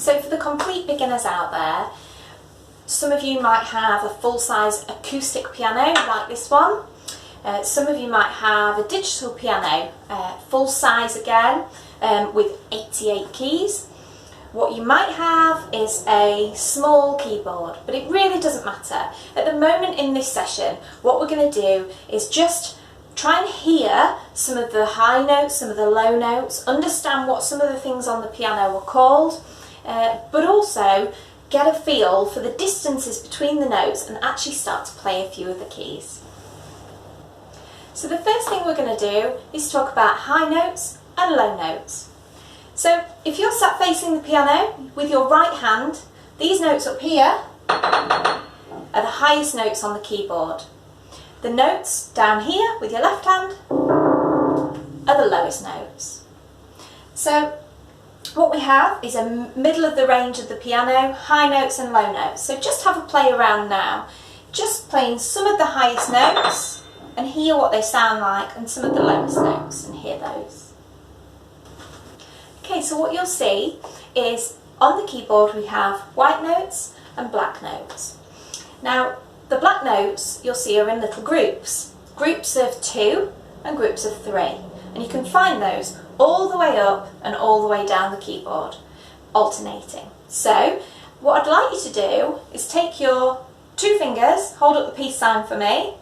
So for the complete beginners out there, some of you might have a full-size acoustic piano like this one. Some of you might have a digital piano, full size again, with 88 keys. What you might have is a small keyboard, but it really doesn't matter. At the moment in this session, what we're going to do is just try and hear some of the high notes, some of the low notes, understand what some of the things on the piano are called, but also get a feel for the distances between the notes and actually start to play a few of the keys. So the first thing we're going to do is talk about high notes and low notes. So if you're sat facing the piano with your right hand, these notes up here are the highest notes on the keyboard. The notes down here with your left hand are the lowest notes. So what we have is a middle of the range of the piano, high notes and low notes. So just have a play around now, just playing some of the highest notes and hear what they sound like, and some of the lowest notes and hear those. Okay, so what you'll see is on the keyboard we have white notes and black notes. Now the black notes you'll see are in little groups of 2 and groups of 3, and you can find those all the way up and all the way down the keyboard, alternating. So what I'd like you to do is take your 2 fingers, hold up the peace sign for me,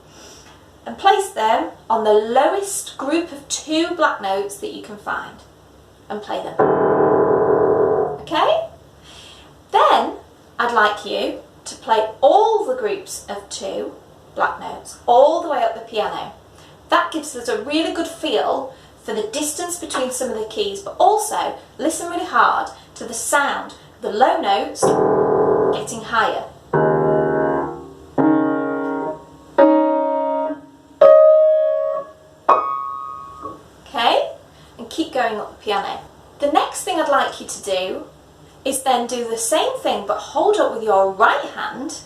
and place them on the lowest group of 2 black notes that you can find and play them. Okay? Then I'd like you to play all the groups of 2 black notes all the way up the piano. That gives us a really good feel for the distance between some of the keys, but also listen really hard to the sound of the low notes getting higher. Okay? And keep going up the piano. The next thing I'd like you to do is then do the same thing, but hold up with your right hand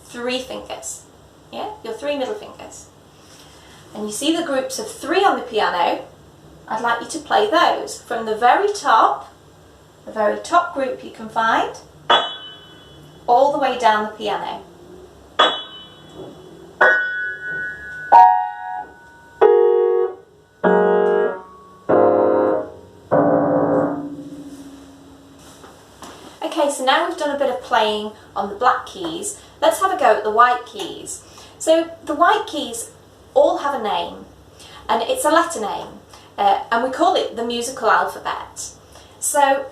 3 fingers. Yeah? Your 3 middle fingers. And you see the groups of 3 on the piano. I'd like you to play those from the very top group you can find, all the way down the piano. Okay, so now we've done a bit of playing on the black keys, let's have a go at the white keys. So the white keys all have a name, and it's a letter name. And we call it the musical alphabet. So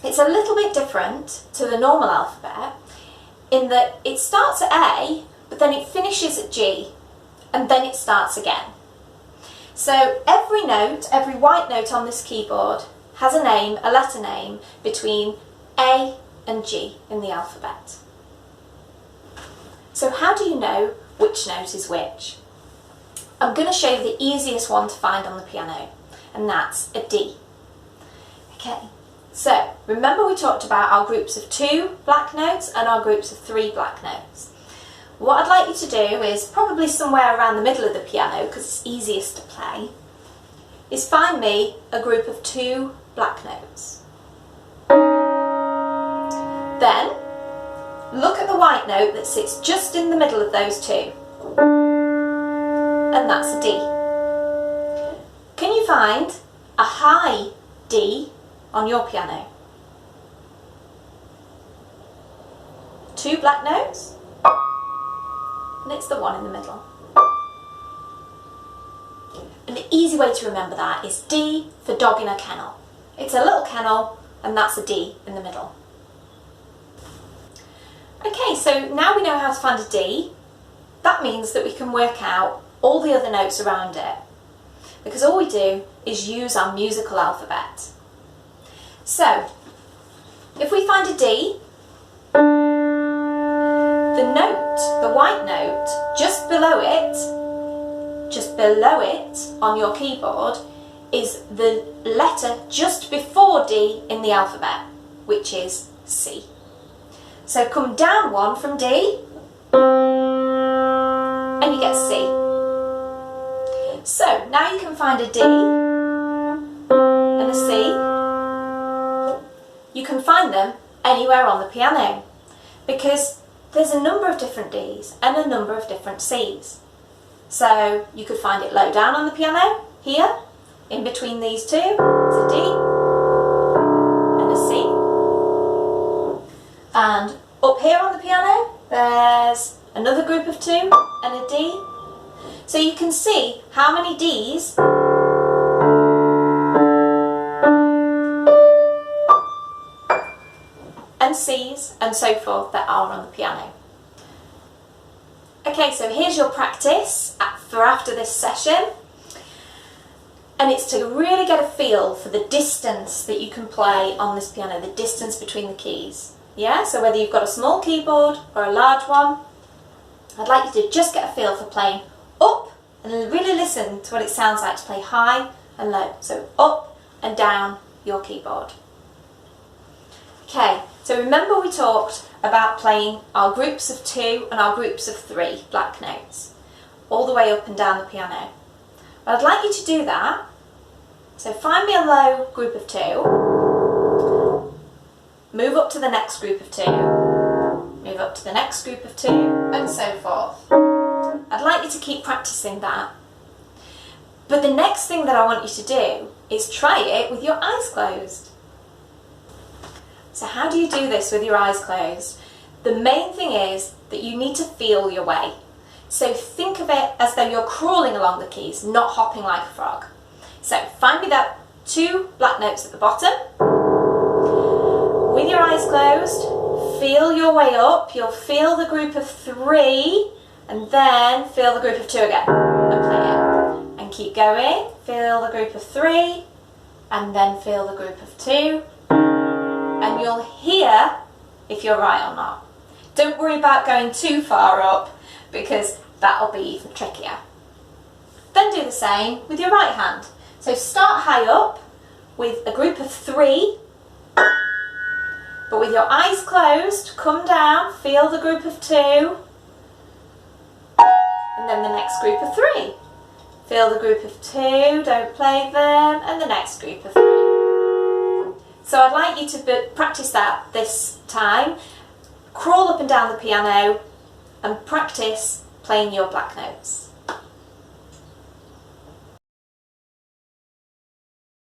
it's a little bit different to the normal alphabet in that it starts at A, but then it finishes at G, and then it starts again. So every note, every white note on this keyboard has a name, a letter name, between A and G in the alphabet. So how do you know which note is which? I'm going to show you the easiest one to find on the piano, and that's a D. Okay, so remember we talked about our groups of 2 black notes and our groups of 3 black notes. What I'd like you to do is, probably somewhere around the middle of the piano, because it's easiest to play, is find me a group of 2 black notes. Then look at the white note that sits just in the middle of those 2. And that's a D. Can you find a high D on your piano? 2 black notes, and it's the one in the middle. And the easy way to remember that is D for dog in a kennel. It's a little kennel, and that's a D in the middle. Okay, so now we know how to find a D. That means that we can work out all the other notes around it, because all we do is use our musical alphabet. So if we find a D, the note, the white note, just below it on your keyboard is the letter just before D in the alphabet, which is C. So come down 1 from D and you get C. So now you can find a D and a C. You can find them anywhere on the piano, because there's a number of different Ds and a number of different Cs. So you could find it low down on the piano, here, in between these two, it's a D and a C. And up here on the piano, there's another group of 2 and a D. So you can see how many Ds and Cs and so forth that are on the piano. Okay, so here's your practice for after this session, and it's to really get a feel for the distance that you can play on this piano, the distance between the keys. Yeah, so whether you've got a small keyboard or a large one, I'd like you to just get a feel for playing up and really listen to what it sounds like to play high and low. So up and down your keyboard. Okay, so remember we talked about playing our groups of 2 and our groups of 3 black notes all the way up and down the piano. Well, I'd like you to do that. So find me a low group of 2, move up to the next group of 2, move up to the next group of 2, and so forth. I'd like you to keep practicing that. But the next thing that I want you to do is try it with your eyes closed. So how do you do this with your eyes closed? The main thing is that you need to feel your way. So think of it as though you're crawling along the keys, not hopping like a frog. So find me that 2 black notes at the bottom. With your eyes closed, feel your way up. You'll feel the group of 3 and then feel the group of 2 again and play it. And keep going. Feel the group of 3 and then feel the group of 2. And you'll hear if you're right or not. Don't worry about going too far up, because that'll be even trickier. Then do the same with your right hand. So start high up with a group of 3, but with your eyes closed, come down, feel the group of 2, and then the next group of 3. Feel the group of 2, don't play them, and the next group of 3. So I'd like you to practice that this time. Crawl up and down the piano and practice playing your black notes.